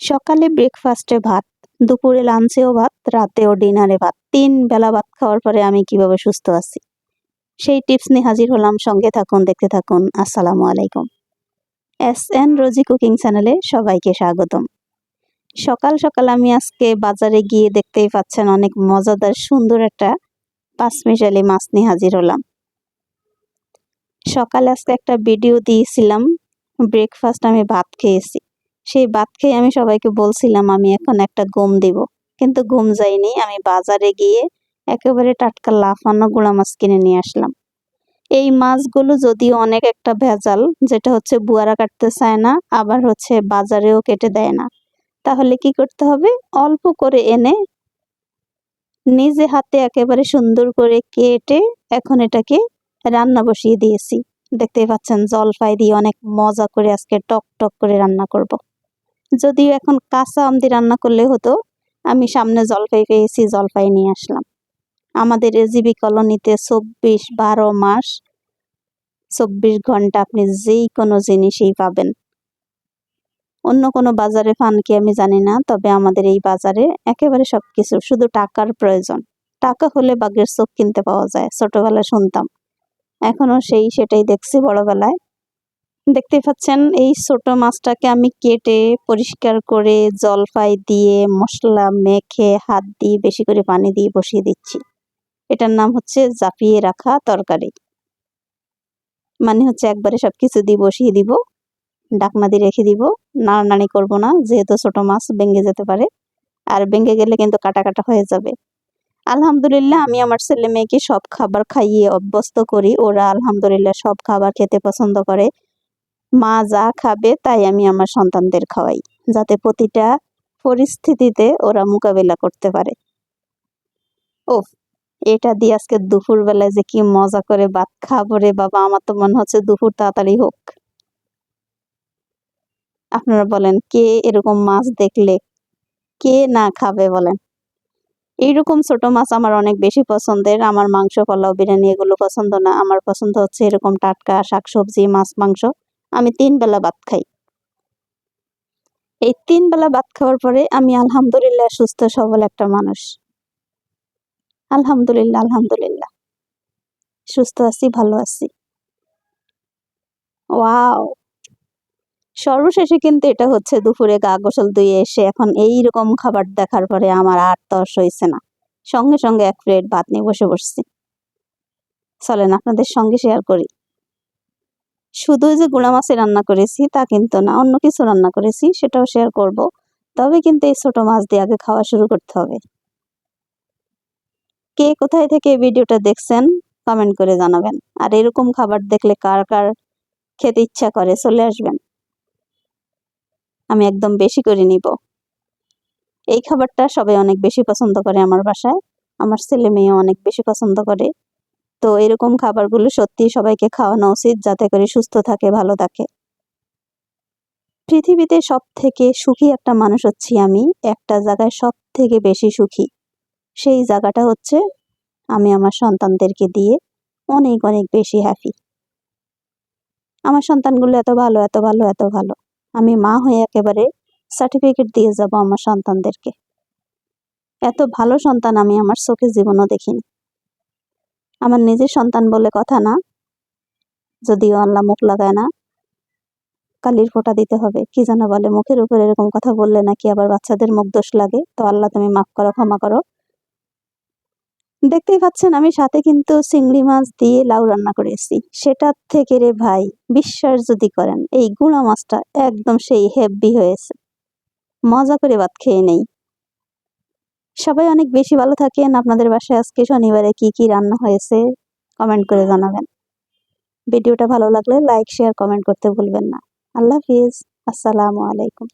সকালে ব্রেকফাস্টে ভাত, দুপুরে লাঞ্চেও ভাত, রাতেও ডিনারে ভাত। ৩ বেলা ভাত খাওয়ার পরে আমি কিভাবে সুস্থ আছি? সেই টিপস নিয়ে হাজির হলাম। সঙ্গে থাকুন, দেখতে থাকুন। আসসালামু আলাইকুম। এসএন রোজি কুকিং চ্যানেলে সবাইকে স্বাগতম। সকাল সকাল আমি আজকে বাজারে গিয়ে দেখতেই পাচ্ছেন অনেক মজাদার সুন্দর একটা পাঁচমিশালি মাছ নিয়ে হাজির হলাম। সকালে আজকে একটা ভিডিও দিয়েছিলাম, ব্রেকফাস্ট আমি ভাত খেয়েছি। সেই ভাত খেয়ে আমি সবাইকে বলছিলাম আমি এখন একটা ঘুম দিব, কিন্তু ঘুম যায়নি। আমি বাজারে গিয়ে একেবারে টাটকা লাফানো গুড়া মাছ কিনে নিয়ে আসলাম। এই মাছগুলো যদিও অনেক একটা ভেজাল, যেটা হচ্ছে বুয়ারা কাটতে চায় না, আবার হচ্ছে বাজারেও কেটে দেয় না। তাহলে কি করতে হবে? অল্প করে এনে নিজে হাতে একেবারে সুন্দর করে কেটে এখন এটাকে রান্না বসিয়ে দিয়েছি। দেখতেই পাচ্ছেন জলপাই দিয়ে অনেক মজা করে আজকে টক টক করে রান্না করব। যদিও এখন কাঁচা আম দিয়ে রান্না করলে হতো, আমি সামনে জলপাই পেয়েছি, জলপাই নিয়ে আসলাম। আমাদের এজিবি কলোনিতে 12 মাস 24 ঘন্টা আপনি যেই কোনো জিনিসই পাবেন। অন্য কোনো বাজারে পান কি আমি জানি না, তবে আমাদের এই বাজারে একেবারে সবকিছু, শুধু টাকার প্রয়োজন। টাকা হলে বাঘের চোখ কিনতে পাওয়া যায়, ছোটবেলায় শুনতাম। এখনো সেটাই দেখছি বড়বেলায়। দেখতে পাচ্ছেন এই ছোট মাছটাকে আমি কেটে পরিষ্কার করে জলপাই দিয়ে মশলা মেখে হাত দিয়ে বেশি করে পানি দিয়ে বসিয়ে দিচ্ছি। এটার নাম হচ্ছে জাপিয়ে রাখা তরকারি। মানে হচ্ছে একবারে সবকিছু দিয়ে বসিয়ে দিব, ঢাকনা দিয়ে রেখে দিব, নাড়ানাড়ি করব না, যেহেতু ছোট মাছ ভেঙে যেতে পারে, আর ভেঙে গেলে কিন্তু কাটা কাটা হয়ে যাবে। আলহামদুলিল্লাহ আমি আমার ছেলে মেয়েকে সব খাবার খাইয়ে অভ্যস্ত করি, ওরা আলহামদুলিল্লাহ সব খাবার খেতে পছন্দ করে। মা যা খাবে তাই আমি আমার সন্তানদের খাওয়াই, যাতে প্রতিটা পরিস্থিতিতে ওরা মোকাবেলা করতে পারে। ওফ, এটা দিয়ে আজকে দুপুর বেলায় যে কি মজা করে ভাত খাবো রে বাবা, আমার তো মনে হচ্ছে দুপুর তাড়াতাড়ি হোক। আপনারা বলেন, কে এরকম মাছ দেখলে কে না খাবে বলেন? এইরকম ছোট মাছ আমার অনেক বেশি পছন্দের। আমার মাংস, পোলাও, বিরিয়ানি এগুলো পছন্দ না। আমার পছন্দ হচ্ছে এরকম টাটকা শাকসবজি, মাছ, মাংস। আমি 3 বেলা ভাত খাই। এই 3 বেলা ভাত খাওয়ার পরে আমি আলহামদুলিল্লাহ সুস্থ সবল একটা মানুষ। আলহামদুলিল্লাহ, আলহামদুলিল্লাহ। সুস্থ আছি, ভালো আছি। ওয়াও! সর্বশেষে কিন্তু এটা হচ্ছে দুপুরে গা গোসল ধুয়ে এসে এখন এইরকম খাবার দেখার পরে আমার আর তর সইছে না। সঙ্গে সঙ্গে 1 প্লেট ভাত নিয়ে বসে পড়ছি। চলেন আপনাদের সঙ্গে শেয়ার করি। শুধু যে গুঁড়া মাছে রান্না করেছি তা কিন্তু না, অন্য কিছু রান্না করেছি, সেটাও শেয়ার করব। তবে কিন্তু এই ছোট মাছ দিয়ে আগে খাওয়া শুরু করতে হবে। কে কোথায় থেকে এই ভিডিওটা দেখছেন কমেন্ট করে জানাবেন। আর এরকম খাবার দেখলে কার কার খেতে ইচ্ছা করে চলে আসবেন। আমি একদম বেশি করে নিব। এই খাবারটা সবাই অনেক বেশি পছন্দ করে আমার বাসায়। আমার ছেলে মেয়েও অনেক বেশি পছন্দ করে। তো এরকম খাবারগুলো সত্যিই সবাইকে খাওয়ানো উচিত, যাতে করে সুস্থ থাকে, ভালো থাকে। পৃথিবীতে সবথেকে সুখী একটা মানুষ হচ্ছি আমি। একটা জায়গায় সবথেকে বেশি সুখী। সেই জায়গাটা হচ্ছে আমি আমার সন্তানদেরকে দিয়ে অনেক অনেক বেশি হ্যাপি। আমার সন্তানগুলো এত ভালো, এত ভালো, এত ভালো। আমি মা হয়ে একেবারে সার্টিফিকেট দিয়ে যাব আমার সন্তানদেরকে। এত ভালো সন্তান আমি আমার চোখে জীবনও দেখিনি। আমার নিজের সন্তান বলে কথা না, যদিও আল্লাহ মুখ লাগায় না, কালির ফোঁটা দিতে হবে। কি যেন বলে, মুখের উপর এরকম কথা বললে নাকি আবার বাচ্চাদের মুখ দোষ লাগে। তো আল্লাহ তুমি মাফ করো, ক্ষমা করো। দেখতেই পাচ্ছেন আমি সাথে কিন্তু চিংড়ি মাছ দিয়ে লাউ রান্না করেছি। সেটার থেকে রে ভাই, বিশ্বাস যদি করেন, এই গুঁড়া মাছটা একদম সেই হেভি হয়েছে। মজা করে ভাত খেয়ে নেই। সবাই অনেক বেশি ভালো থাকেন। আপনাদের বাসায় আজকে শনিবারে কি কি রান্না হয়েছে কমেন্ট করে জানাবেন। ভিডিওটা ভালো লাগলে লাইক, শেয়ার, কমেন্ট করতে ভুলবেন না। আল্লাহ হাফিজ। আসসালামু আলাইকুম।